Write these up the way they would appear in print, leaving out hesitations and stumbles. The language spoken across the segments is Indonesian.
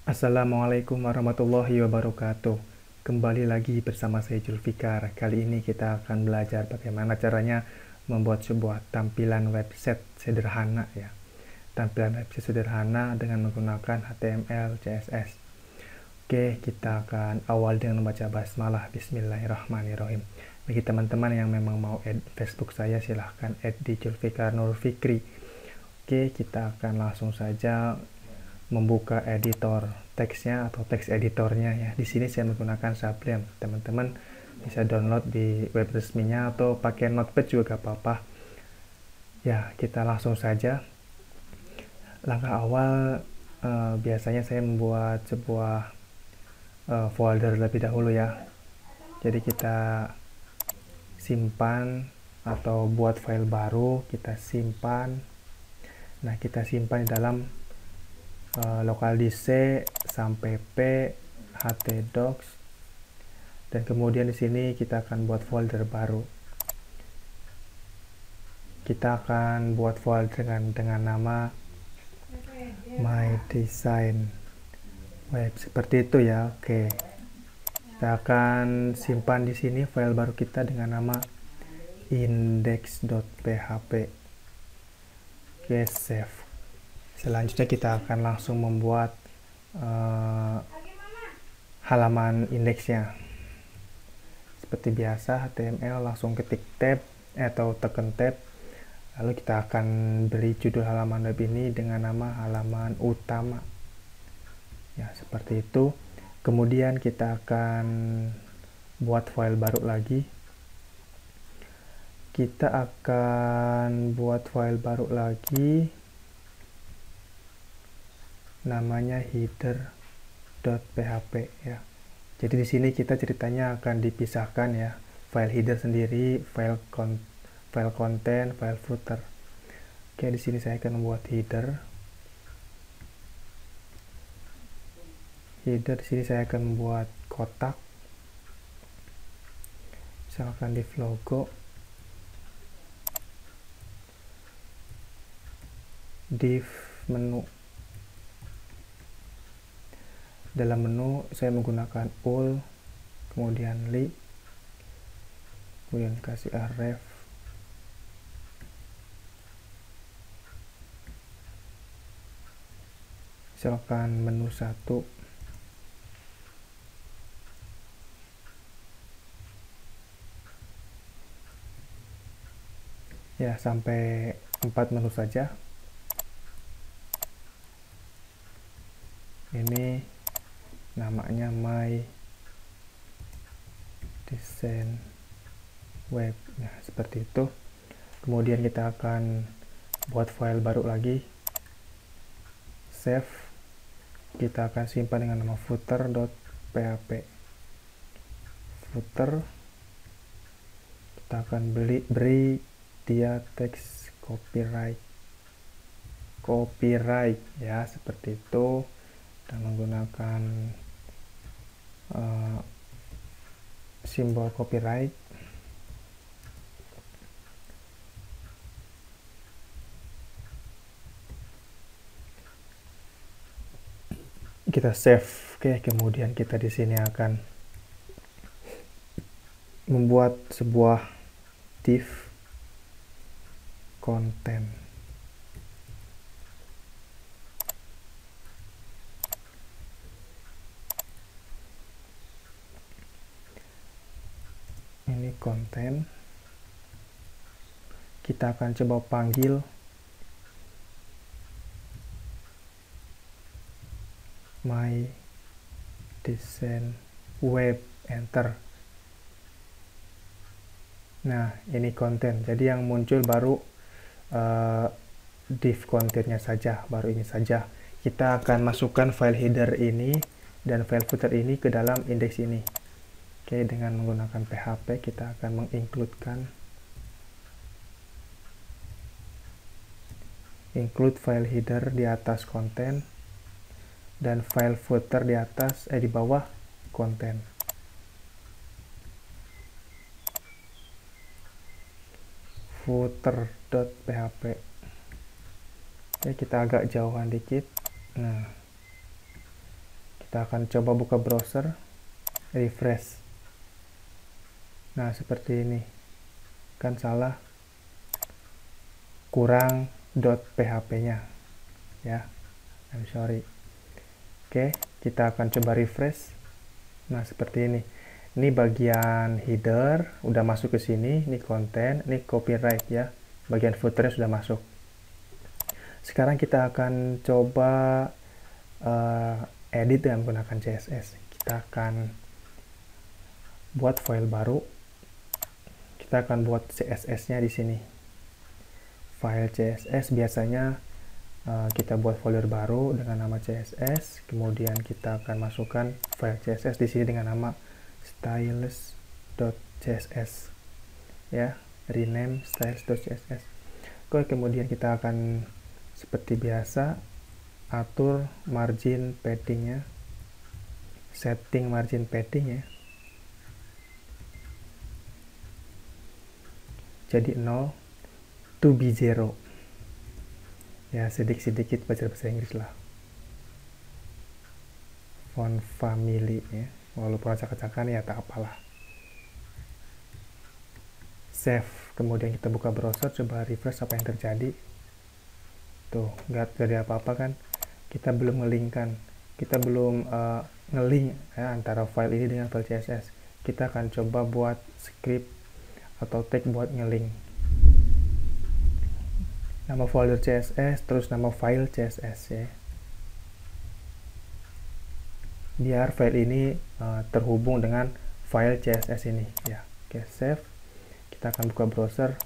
Assalamualaikum warahmatullahi wabarakatuh. Kembali lagi bersama saya Julfikar. Kali ini kita akan belajar bagaimana caranya membuat sebuah tampilan website sederhana ya. Tampilan website sederhana dengan menggunakan HTML, CSS. Oke, kita akan awal dengan membaca basmalah. Bismillahirrahmanirrahim. Bagi teman-teman yang memang mau add Facebook saya, silahkan add di Julfikar Nur Fikri. Oke, kita akan langsung saja membuka editor teksnya atau teks editornya ya. Di sini saya menggunakan Sublime. Teman-teman bisa download di web resminya atau pakai Notepad juga apa-apa. Ya, kita langsung saja. Langkah awal biasanya saya membuat sebuah folder lebih dahulu ya. Jadi kita simpan atau buat file baru, kita simpan. Nah, kita simpan di dalam lokal disk sampai p htdocs, dan kemudian di sini kita akan buat folder baru. Kita akan buat folder dengan nama my design web seperti itu ya. Oke, kita akan simpan di sini file baru kita dengan nama index.php. Oke, save. Selanjutnya kita akan langsung membuat halaman indeksnya. Seperti biasa, HTML langsung ketik tab atau tekan tab. Lalu kita akan beri judul halaman web ini dengan nama halaman utama. Ya, seperti itu. Kemudian kita akan buat file baru lagi. Kita akan buat file baru lagi. Namanya header.php ya. Jadi di sini kita ceritanya akan dipisahkan ya. File header sendiri, file content, file footer. Oke, di sini saya akan membuat header. Header di sini saya akan membuat kotak. Misalkan div logo. Div menu. Dalam menu saya menggunakan ul, kemudian li, kemudian kasih ref, misalkan menu 1, ya sampai 4 menu saja. Ini namanya my design web. Nah, seperti itu. Kemudian kita akan buat file baru lagi, save. Kita akan simpan dengan nama footer.php. Footer, kita akan beri dia teks copyright ya, seperti itu, dan menggunakan simbol copyright. Kita save. Oke, kemudian kita di sini akan membuat sebuah div content. Ini konten. Kita akan coba panggil my design web, enter. Nah, ini konten. Jadi yang muncul baru div kontennya saja, baru ini saja. Kita akan masukkan file header ini dan file footer ini ke dalam indeks ini. Oke, dengan menggunakan PHP kita akan mengincludekan include file header di atas konten dan file footer di atas di bawah konten. Footer.php. Oke, kita agak jauhan dikit. Nah, Kita akan coba buka browser, refresh. Nah, seperti ini. Kan salah, kurang .php-nya. Ya, I'm sorry. Oke, kita akan coba refresh. Nah, seperti ini. Ini bagian header udah masuk ke sini, ini konten, ini copyright ya. Bagian footernya sudah masuk. Sekarang kita akan coba edit dengan menggunakan CSS. Kita akan buat file baru. Kita akan buat CSS-nya di sini. File CSS biasanya kita buat folder baru dengan nama CSS, kemudian kita akan masukkan file CSS di sini dengan nama styles.css ya, rename styles.css. Kemudian kita akan seperti biasa atur margin paddingnya, setting margin padding ya, jadi 0 to be 0 ya, sedikit-sedikit belajar bahasa Inggris lah. Font family ya, walaupun acak-acakan ya tak apalah. Save, kemudian kita buka browser, coba refresh apa yang terjadi. Tuh, nggak terjadi apa-apa kan. Kita belum ngelingkan, kita belum ngelink ya, antara file ini dengan file CSS. Kita akan coba buat script atau tag buat ngelink. Nama folder CSS, terus nama file CSS ya. Biar file ini terhubung dengan file CSS ini ya. Oke, save. Kita akan buka browser.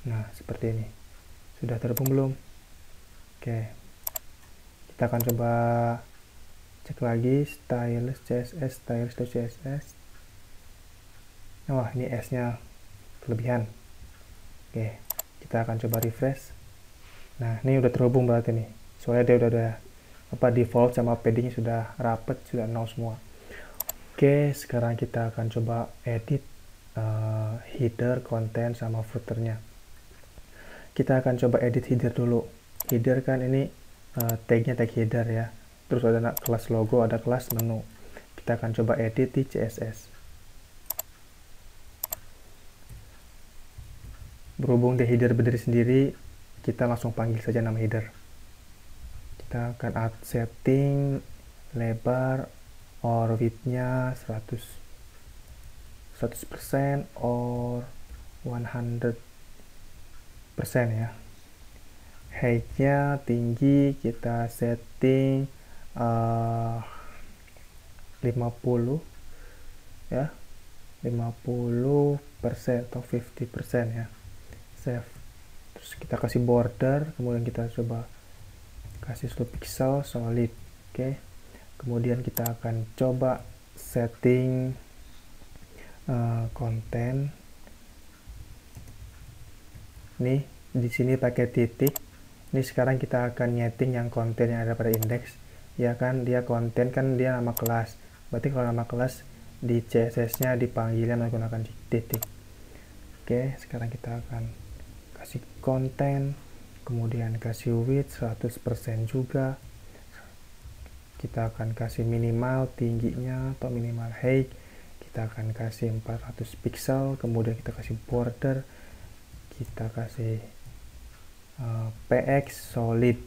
Nah, seperti ini. Sudah terhubung belum? Oke. Kita akan coba cek lagi styles CSS, styles.css. Wah, ini S-nya kelebihan. Oke, kita akan coba refresh. Nah, ini udah terhubung berarti nih. Soalnya dia udah default sama paddingnya sudah rapet, sudah 0 semua. Oke, sekarang kita akan coba edit header, konten, sama footernya. Kita akan coba edit header dulu. Header kan ini tagnya tag header ya. Terus ada kelas logo, ada kelas menu. Kita akan coba edit di CSS. Berhubung di header berdiri sendiri, kita langsung panggil saja nama header. Kita akan add setting lebar or width-nya 100% or 100% ya. Height-nya tinggi kita setting 50 ya, 50% atau 50% ya. Save. Terus kita kasih border, kemudian kita coba kasih 10 pixel solid. Oke. Kemudian kita akan coba setting konten. Nih, di sini pakai titik. Ini sekarang kita akan nyeting yang konten yang ada pada indeks. Ya kan, dia konten kan dia nama kelas. Berarti kalau nama kelas di CSS-nya dipanggilnya menggunakan titik. Oke, sekarang kita akan kasih konten, kemudian kasih width 100% juga. Kita akan kasih minimal tingginya atau minimal height. Kita akan kasih 400 pixel, kemudian kita kasih border, kita kasih px solid.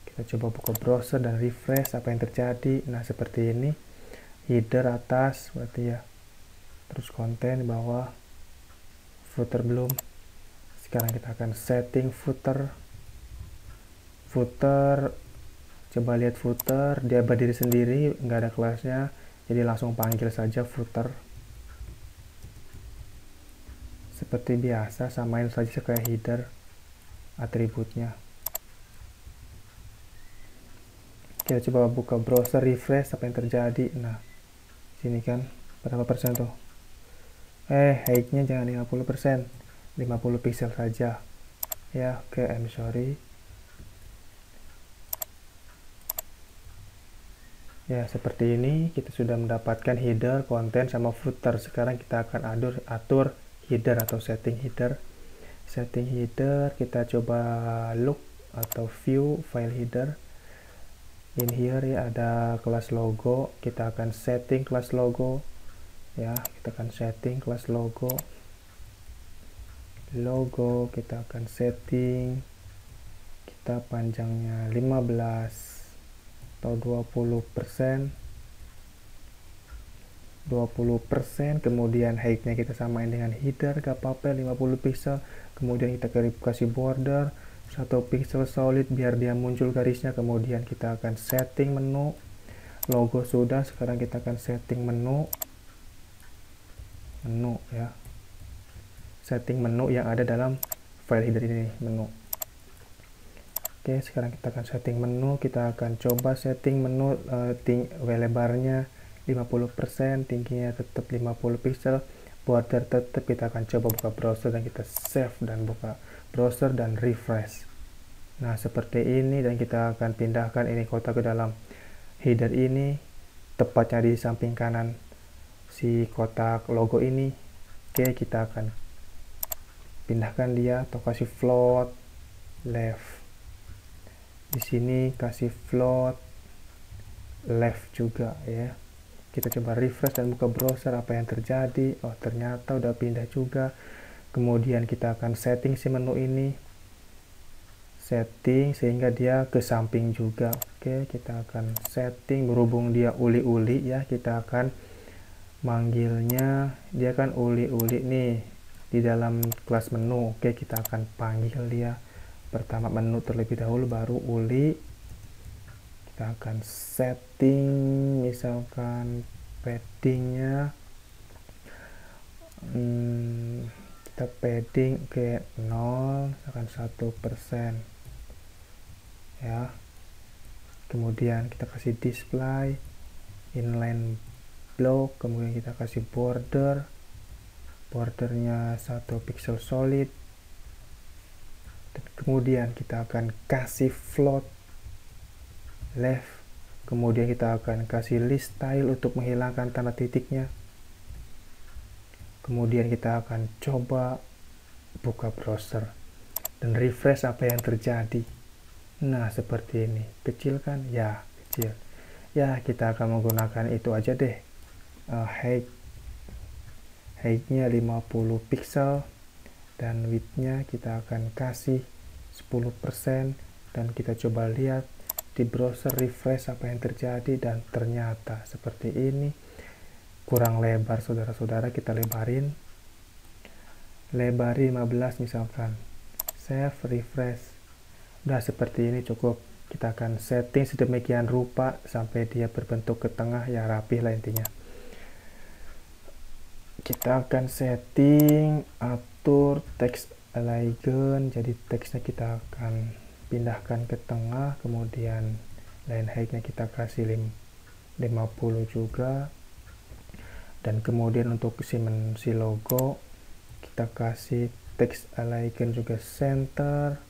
Kita coba buka browser dan refresh apa yang terjadi. Nah, seperti ini. Header atas berarti ya, terus konten di bawah, footer belum. Sekarang kita akan setting footer. Coba lihat footer, dia berdiri sendiri, nggak ada kelasnya, jadi langsung panggil saja footer. Seperti biasa, samain saja kayak header atributnya. Kita coba buka browser, refresh apa yang terjadi. Nah, sini kan berapa persen tuh? Height-nya jangan 50%, 50 pixel saja. Ya, oke, I'm sorry. Ya, seperti ini kita sudah mendapatkan header, konten, sama footer. Sekarang kita akan atur header atau setting header. Setting header, kita coba look atau view file header. In here ya ada kelas logo, kita akan setting kelas logo ya, kita akan setting kelas logo, kita akan setting, kita panjangnya 15 atau 20%, kemudian height-nya kita samain dengan header, gak apa-apa 50 pixel, kemudian kita kasih border 1 pixel solid biar dia muncul garisnya, kemudian kita akan setting menu, logo sudah, sekarang kita akan setting menu ya, setting menu yang ada dalam file header ini, menu. Oke, sekarang kita akan setting menu, kita akan coba setting menu lebarnya 50%, tingginya tetap 50 pixel, border tetap, kita akan coba buka browser dan kita save dan buka browser dan refresh. Nah, seperti ini, dan kita akan pindahkan ini kotak ke dalam header ini, tepatnya di samping kanan si kotak logo ini. Oke, kita akan pindahkan dia atau kasih float left. Di sini kasih float left juga ya. Kita coba refresh dan buka browser, apa yang terjadi? Oh, ternyata udah pindah juga. Kemudian kita akan setting si menu ini, setting sehingga dia ke samping juga. Oke, kita akan setting berhubung dia uli-uli ya, kita akan manggilnya, dia kan uli-uli nih di dalam kelas menu. Oke, kita akan panggil dia pertama menu terlebih dahulu, baru uli. Kita akan setting misalkan paddingnya, kita padding ke 0, misalkan 1% ya. Kemudian kita kasih display inline block, kemudian kita kasih bordernya 1 pixel solid, dan kemudian kita akan kasih float left, kemudian kita akan kasih list style untuk menghilangkan tanda titiknya, kemudian kita akan coba buka browser dan refresh, apa yang terjadi. Nah, seperti ini. Kecil kan? Ya, kecil ya. Kita akan menggunakan itu aja deh, height-nya 50 pixel dan width-nya kita akan kasih 10%, dan kita coba lihat di browser, refresh, apa yang terjadi, dan ternyata seperti ini. Kurang lebar saudara-saudara, kita lebarin 15 misalkan, save, refresh. Udah seperti ini cukup. Kita akan setting sedemikian rupa sampai dia berbentuk ke tengah ya, rapih lah intinya. Kita akan setting atur text align, jadi teksnya kita akan pindahkan ke tengah, kemudian line height-nya kita kasih 50 juga, dan kemudian untuk si logo kita kasih text align juga center,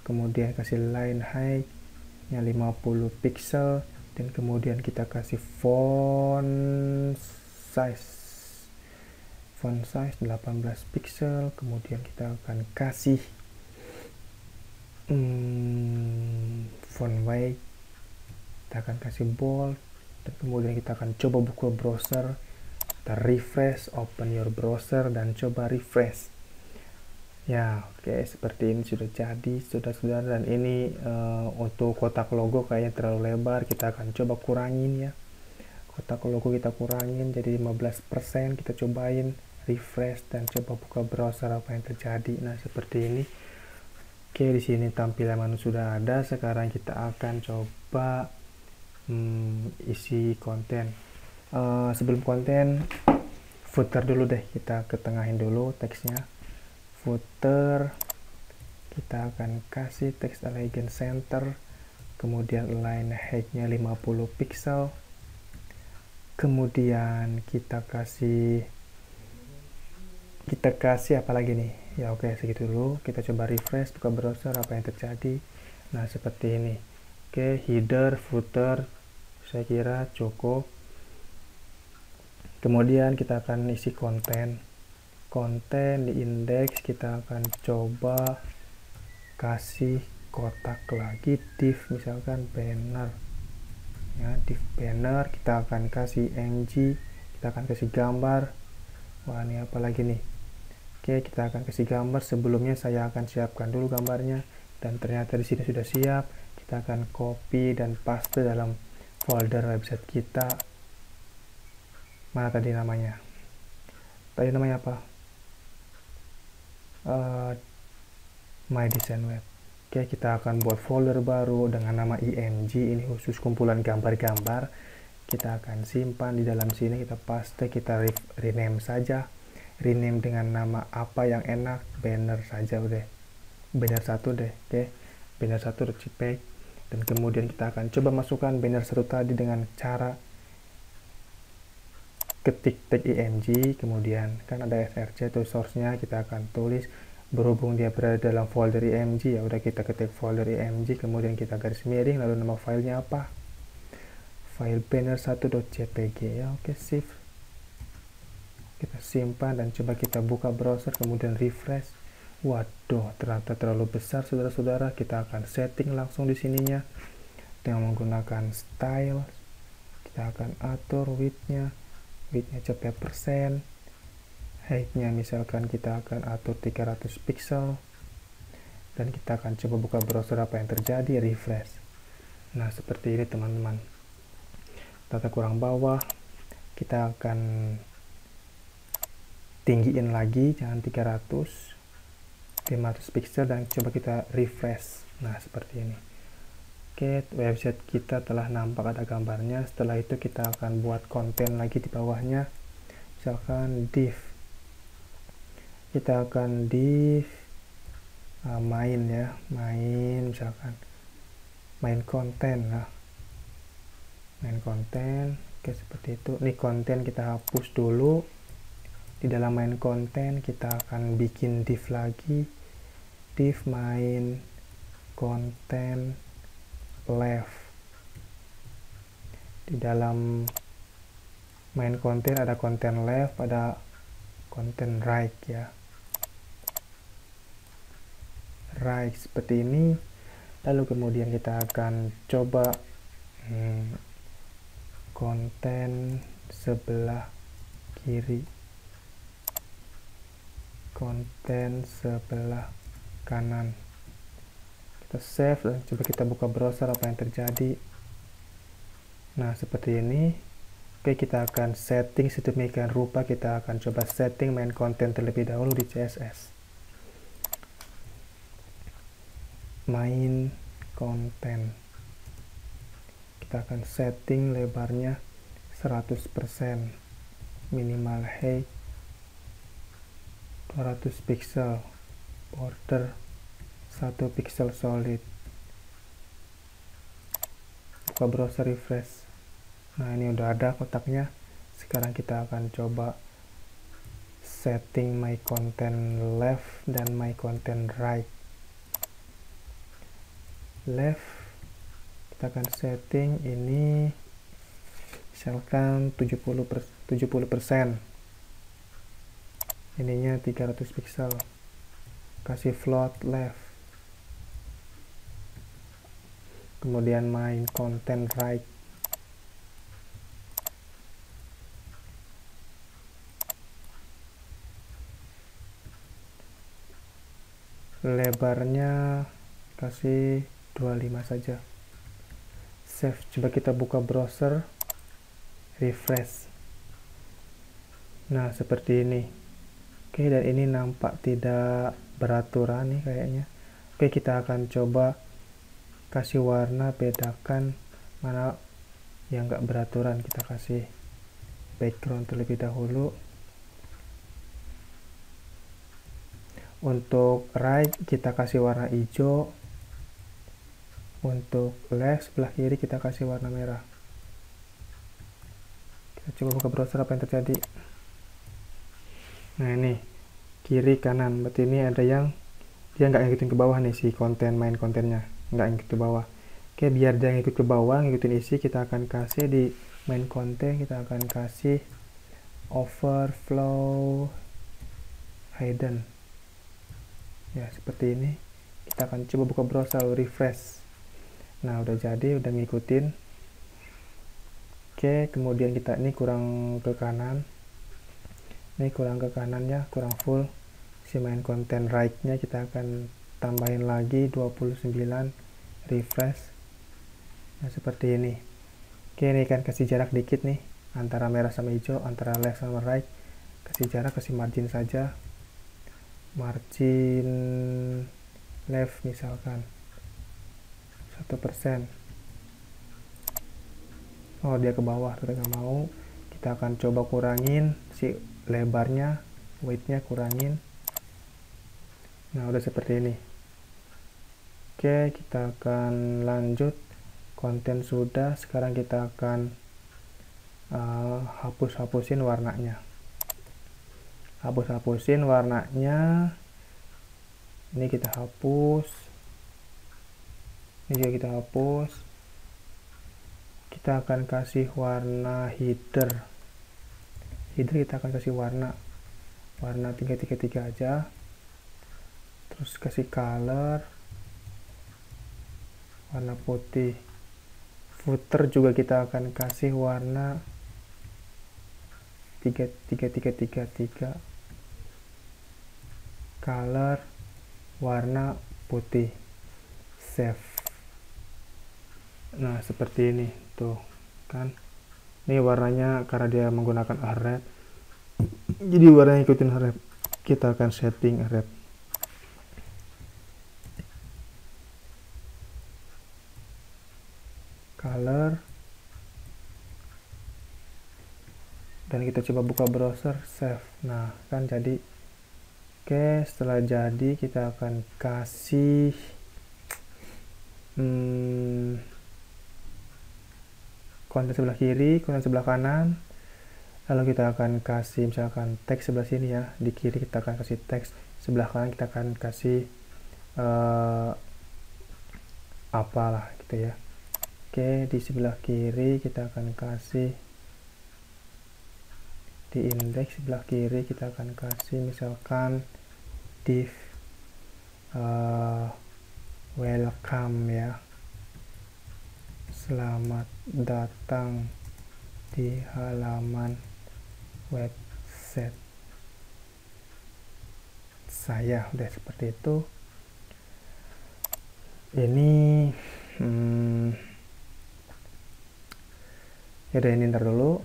kemudian kasih line height-nya 50 pixel, dan kemudian kita kasih font size 18 pixel, kemudian kita akan kasih font weight, kita akan kasih bold, dan kemudian kita akan coba buka browser, kita refresh, open your browser dan coba refresh ya. Oke, seperti ini sudah jadi saudara-saudara, dan ini untuk kotak logo kayaknya terlalu lebar, kita akan coba kurangin ya, kotak logo kita kurangin jadi 15%, kita cobain refresh dan coba buka browser, apa yang terjadi. Nah, seperti ini. Oke, di sini tampilan menu sudah ada. Sekarang kita akan coba isi konten. Sebelum konten, footer dulu deh, kita ketengahin dulu teksnya. Footer, kita akan kasih text align center, kemudian line height-nya 50 pixel, kemudian kita kasih apa lagi nih ya. Oke, segitu dulu. Kita coba refresh, buka browser, apa yang terjadi. Nah, seperti ini. Oke, header, footer saya kira cukup. Kemudian kita akan isi konten di indeks, kita akan coba kasih kotak lagi, div misalkan banner ya. Div banner, kita akan kasih mg, kita akan kasih gambar. Wah, ini apa lagi nih? Oke, kita akan kasih gambar. Sebelumnya saya akan siapkan dulu gambarnya, dan ternyata di sini sudah siap. Kita akan copy dan paste dalam folder website kita. Mana tadi namanya? Tadi namanya apa? My Design Web. Oke, kita akan buat folder baru dengan nama img. Ini khusus kumpulan gambar-gambar. Kita akan simpan di dalam sini, kita paste, kita rename saja. Rename dengan nama apa yang enak, banner saja udah. Banner 1 deh, oke. Banner 1.jpg. Dan kemudian kita akan coba masukkan banner 1 tadi dengan cara ketik tag img, kemudian kan ada src itu source-nya, kita akan tulis. Berhubung dia berada dalam folder img, ya udah kita ketik folder img, kemudian kita garis miring, lalu nama filenya apa? File banner1.jpg, ya. Oke, save. Kita simpan dan coba kita buka browser, kemudian refresh. Waduh, ternyata terlalu besar, saudara-saudara. Kita akan setting langsung di sininya dengan menggunakan style. Kita akan atur width-nya coba persen, height-nya misalkan kita akan atur 300 pixel, dan kita akan coba buka browser, apa yang terjadi, refresh. Nah, seperti ini teman-teman. Tata kurang bawah, kita akan tinggiin lagi, jangan 300, 500 pixel, dan coba kita refresh. Nah, seperti ini. Oke, website kita telah nampak ada gambarnya. Setelah itu kita akan buat konten lagi di bawahnya. Misalkan div. Kita akan div main ya, main misalkan. Main konten lah. Main konten. Oke, seperti itu. Ini konten kita hapus dulu. Di dalam main konten kita akan bikin div lagi. Div main konten left. Di dalam main konten ada konten left, ada konten right ya. Right seperti ini. Lalu kemudian kita akan coba konten sebelah kiri, konten sebelah kanan. Kita save dan coba kita buka browser, apa yang terjadi. Nah, seperti ini. Oke, kita akan setting sedemikian rupa. Kita akan coba setting main konten terlebih dahulu di CSS. Main konten. Kita akan setting lebarnya 100%. Minimal height 200 pixel. Border 1 pixel solid. Buka browser, refresh. Nah, ini udah ada kotaknya. Sekarang kita akan coba setting my content left dan my content right. Left kita akan setting ini misalkan 70%. Ininya 300 pixel. Kasih float left. Kemudian main content right. Lebarnya kasih 25 saja. Save. Coba kita buka browser, refresh. Nah, seperti ini. Oke, dan ini nampak tidak beraturan nih kayaknya. Oke, kita akan coba kasih warna, bedakan mana yang enggak beraturan. Kita kasih background terlebih dahulu. Untuk right kita kasih warna hijau. Untuk left sebelah kiri kita kasih warna merah. Kita coba buka browser, apa yang terjadi. Nah, ini kiri kanan, berarti ini ada yang dia nggak ngikutin ke bawah nih, si konten main kontennya nggak ngikut ke bawah. Oke, biar dia ngikut ke bawah, ngikutin isi, kita akan kasih di main konten, kita akan kasih overflow hidden ya, seperti ini. Kita akan coba buka browser, refresh. Nah, udah jadi, udah ngikutin. Oke, kemudian kita ini kurang ke kanan. Ini kurang ke kanan ya, kurang full. Si main konten right-nya kita akan tambahin lagi 29, refresh. Nah, seperti ini. Oke, ini kan kasih jarak dikit nih antara merah sama hijau, antara left sama right. Kasih jarak, kasih margin saja. Margin left misalkan 1%. Oh, dia ke bawah, kita nggak mau. Kita akan coba kurangin si lebarnya, weight-nya kurangin. Nah, udah seperti ini. Oke, kita akan lanjut. Konten sudah, sekarang kita akan hapus-hapusin warnanya. Hapus-hapusin warnanya. Ini kita hapus. Ini juga kita hapus. Kita akan kasih warna header. Header kita akan kasih warna 333 aja. Terus kasih color warna putih. Footer juga kita akan kasih warna 3333. Color warna putih. Save. Nah, seperti ini tuh kan. Ini warnanya karena dia menggunakan red. Jadi warnanya ikutin red. Kita akan setting red. Color. Dan kita coba buka browser, save. Nah, kan jadi. Oke, setelah jadi kita akan kasih konten sebelah kiri, konten sebelah kanan. Lalu kita akan kasih misalkan teks sebelah sini ya. Di kiri kita akan kasih teks, sebelah kanan kita akan kasih apalah gitu ya. Oke, di sebelah kiri kita akan kasih, di indeks sebelah kiri kita akan kasih misalkan div welcome ya, selamat datang di halaman website saya. Udah seperti itu. Ini yaudah, ini ntar dulu.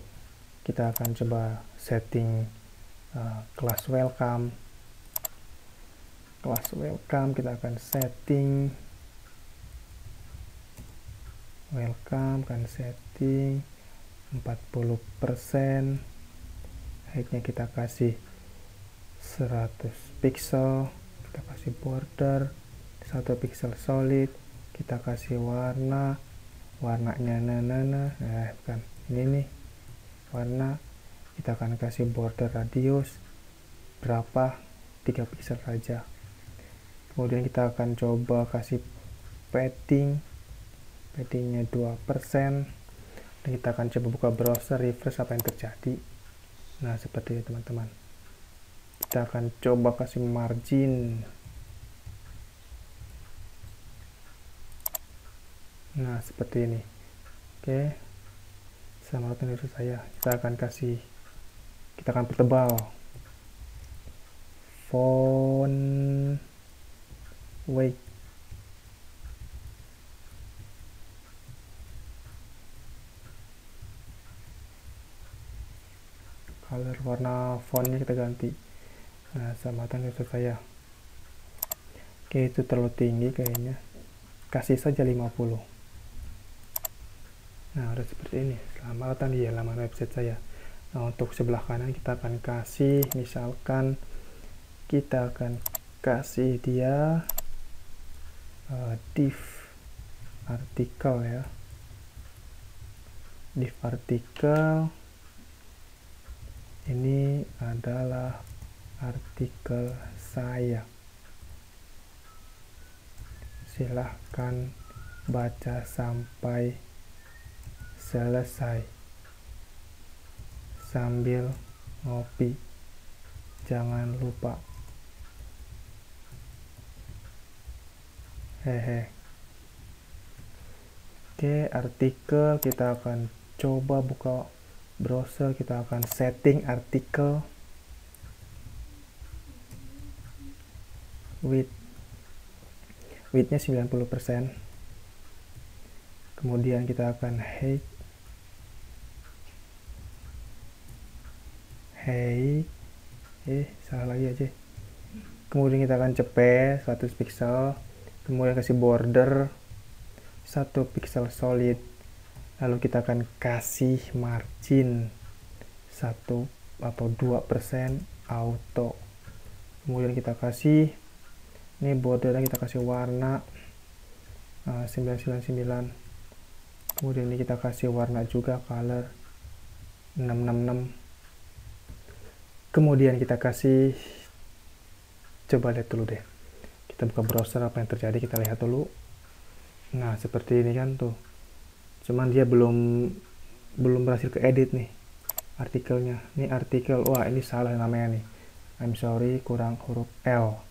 Kita akan coba setting kelas welcome. Kelas welcome kita akan setting welcome, kan setting 40%. Height-nya kita kasih 100 pixel. Kita kasih border 1 pixel solid. Kita kasih warnanya nah bukan ini nih warna. Kita akan kasih border radius berapa, 3 pixel saja. Kemudian kita akan coba kasih paddingnya 2%. Dan kita akan coba buka browser, refresh apa yang terjadi. Nah, seperti ini teman-teman. Kita akan coba kasih margin. Nah, seperti ini. Oke, selamat menonton saya. Kita akan pertebal font weight. Color warna fontnya kita ganti. Nah, selamat menonton saya. Oke, itu terlalu tinggi kayaknya. Kasih saja 50. Nah, udah seperti ini. Selamat datang di halaman website saya. Nah, untuk sebelah kanan kita akan kasih, misalkan kita akan kasih dia div artikel ya. Div artikel. Ini adalah artikel saya. Silahkan baca sampai selesai sambil ngopi. Jangan lupa. Hehe. Oke, artikel kita akan coba buka browser, kita akan setting artikel widthnya 90%. Kemudian kita akan salah lagi aja. Kemudian kita akan cepet 100 pixel, kemudian kasih border 1 pixel solid, lalu kita akan kasih margin 1 atau 2% auto. Kemudian kita kasih ini bordernya, kita kasih warna 999. Kemudian ini kita kasih warna juga, color 666. Kemudian kita kasih, coba lihat dulu deh, kita buka browser apa yang terjadi, kita lihat dulu. Nah seperti ini kan tuh, cuman dia belum berhasil ke edit nih artikelnya. Ini artikel, wah ini salah namanya nih, I'm sorry, kurang huruf L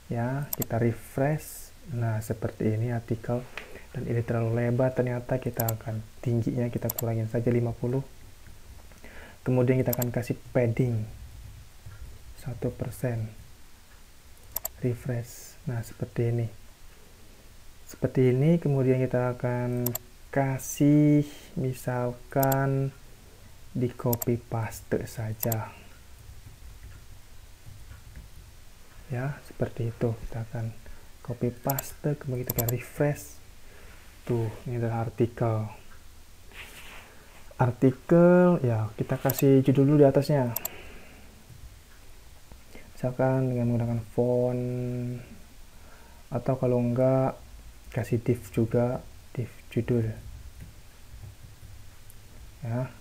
ya. Kita refresh. Nah seperti ini artikel, dan ini terlalu lebar ternyata. Kita akan tingginya kita kurangin saja 50. Kemudian kita akan kasih padding 1%, refresh. Nah seperti ini. Kemudian kita akan kasih, misalkan di copy paste saja ya, seperti itu. Kita akan copy paste, kemudian kita akan refresh. Tuh, ini adalah artikel ya. Kita kasih judul dulu di atasnya, misalkan dengan menggunakan font, atau kalau enggak kasih div juga, div judul ya,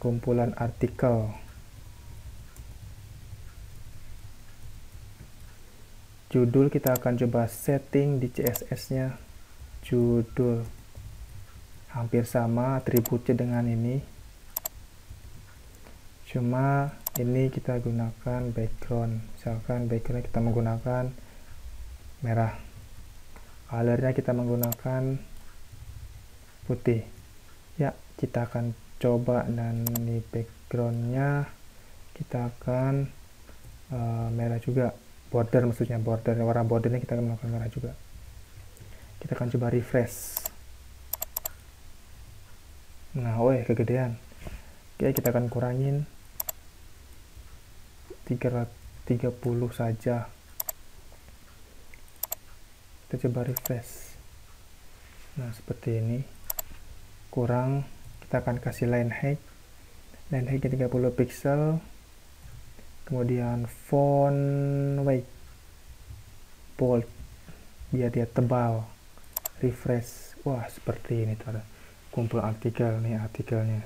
kumpulan artikel. Judul kita akan coba setting di CSS nya, judul hampir sama atributnya dengan ini, cuma ini kita gunakan background. Misalkan background kita menggunakan merah, colornya kita menggunakan putih ya. Kita akan coba, dan ini backgroundnya kita akan merah juga, border maksudnya, warna bordernya kita akan menggunakan merah juga. Kita akan coba refresh. Nah kegedean. Oke, kita akan kurangin 330 saja. Kita coba refresh. Nah seperti ini, kurang. Kita akan kasih line height 30 pixel. Kemudian font weight bold biar dia tebal, refresh. Wah seperti ini tuh, ada kumpul artikel nih, artikelnya.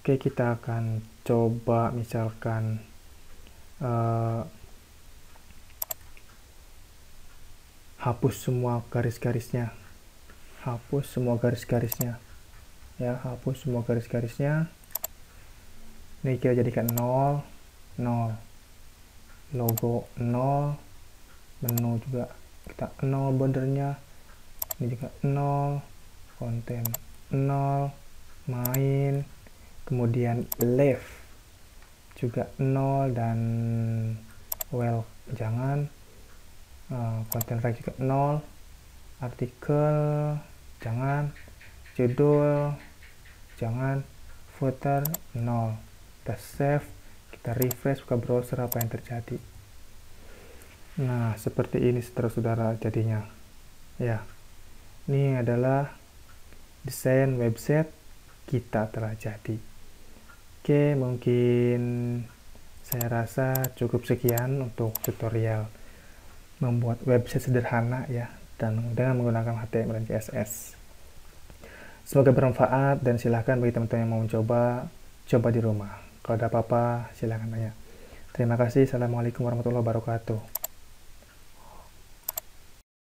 Oke, kita akan coba misalkan hapus semua garis-garisnya ya, hapus semua garis-garisnya. Ini kita jadikan 0, logo 0, menu juga kita 0, bordernya ini juga 0, konten 0, main, kemudian left juga 0, dan well jangan, konten right juga 0, artikel jangan, judul jangan, footer 0. Kita save, kita refresh, buka browser, apa yang terjadi. Nah seperti ini saudara-saudara jadinya ya. Ini adalah desain website kita telah jadi. Oke, mungkin saya rasa cukup sekian untuk tutorial membuat website sederhana ya, dan dengan menggunakan HTML dan CSS. Semoga bermanfaat, dan silahkan bagi teman-teman yang mau coba di rumah. Kalau ada apa-apa silahkan tanya. Terima kasih. Assalamualaikum warahmatullahi wabarakatuh.